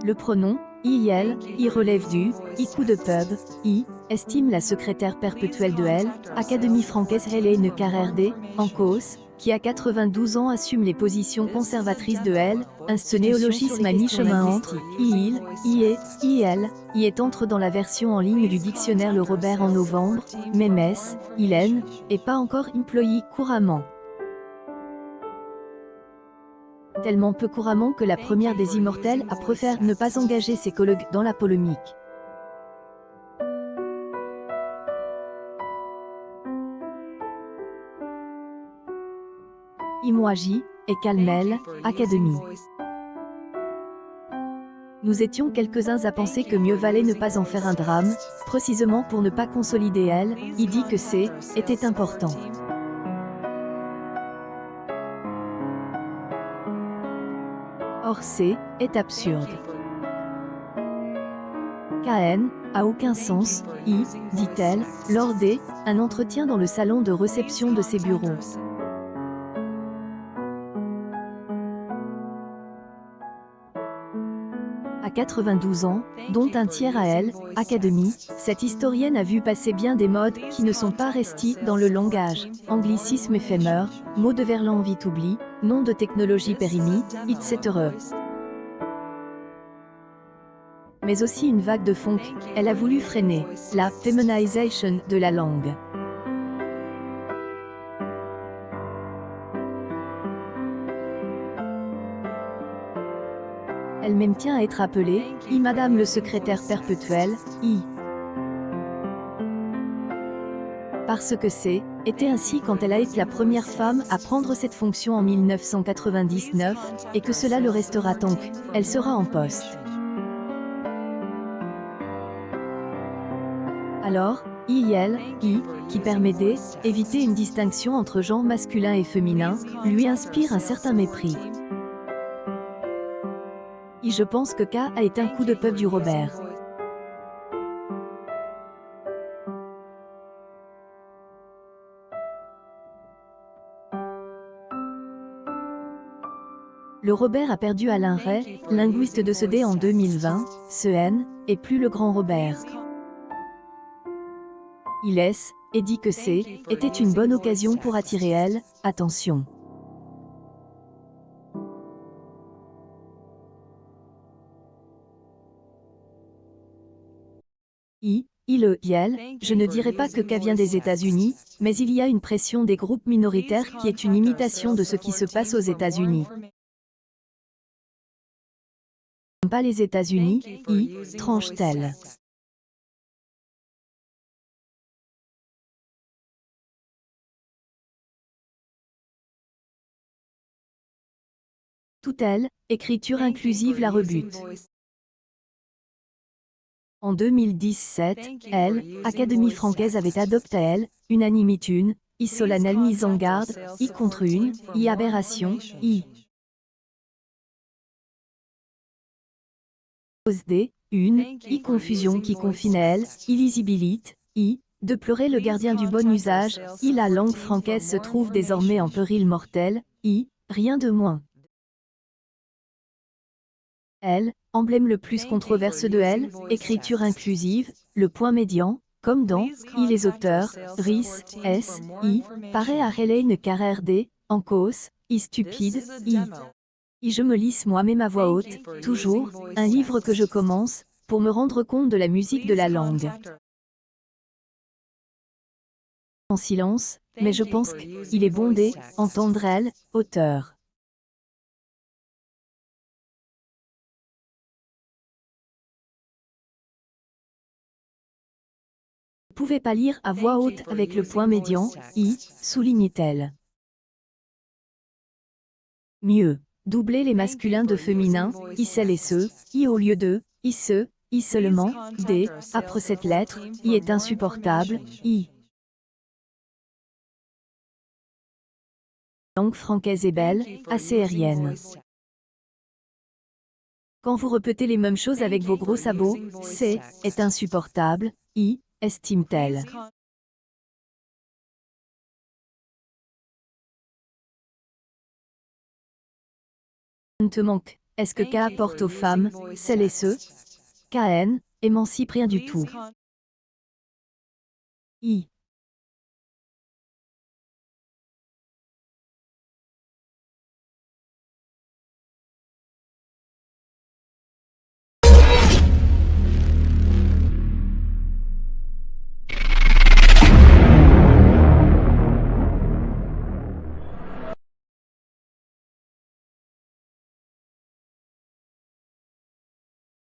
Le pronom IL, I relève du coup de pub, I, estime la secrétaire perpétuelle de L, Académie française Hélène Carrère-D, en cause, qui à 92 ans assume les positions conservatrices de L, ce néologisme à mi-chemin entre IL, IE, IL, IET entre dans la version en ligne du dictionnaire Le Robert en novembre, Mémès, Hélène, et pas encore employé couramment. Tellement peu couramment que la première des immortelles a préféré ne pas engager ses collègues dans la polémique. Imoagi et Calmel, Académie. Nous étions quelques-uns à penser que mieux valait ne pas en faire un drame, précisément pour ne pas consolider elle, il dit que c'est, était important. Or c'est, est absurde. KN, a aucun sens, dit-elle, lors un entretien dans le salon de réception de ses bureaux. À 92 ans, dont un tiers à elle, Académie, cette historienne a vu passer bien des modes qui ne sont pas restés dans le langage, anglicisme éphémère, mots de verlan vite oubli, nom de technologie périmie, etc. Mais aussi une vague de funk, elle a voulu freiner la féminisation de la langue. Elle-même tient à être appelée, Madame le secrétaire perpétuel, Parce que était ainsi quand elle a été la première femme à prendre cette fonction en 1999, et que cela le restera tant qu'elle sera en poste. Alors, qui permet d'éviter une distinction entre genre masculin et féminin, lui inspire un certain mépris. Je pense que K a été un coup de pub du Robert. Le Robert a perdu Alain Ray, linguiste de ce dé en 2020, ce N, et plus le grand Robert. Il laisse, et dit que était une bonne occasion pour attirer elle, attention. Je ne dirais pas que K vient des États-Unis, mais il y a une pression des groupes minoritaires qui est une imitation de ce qui se passe aux États-Unis. Pas les États-Unis, tranche-t-elle. Tout elle, écriture inclusive la rebute. En 2017, elle, Académie française avait adopté unanimité, solennelle mise en garde, contre une, aberration, cause une, confusion qui confine elle, illisibilité, de pleurer le gardien du bon usage, la langue française se trouve désormais en péril mortel, rien de moins. Elle, emblème le plus controversé de elle, écriture inclusive, le point médian, comme dans les auteurs, RIS, S, paraît à Hélène Carrère-D, en cause, stupide, je me lise moi-même à voix haute, toujours, un livre que je commence, pour me rendre compte de la musique de la langue. En silence, mais je pense qu'il est bon d'entendre elle, auteur. Ne pouvez pas lire à voix haute avec le point médian, souligne-t-elle. Mieux, doubler les masculins de féminin, celles et ceux, au lieu de, ce, seulement, après cette lettre, est insupportable, Langue française est belle, assez aérienne. Quand vous répétez les mêmes choses avec vos gros sabots, est insupportable, estime-t-elle. Ne te manque, Est-ce que K apporte aux femmes, celles et ceux? KN, émancipe rien du tout. I.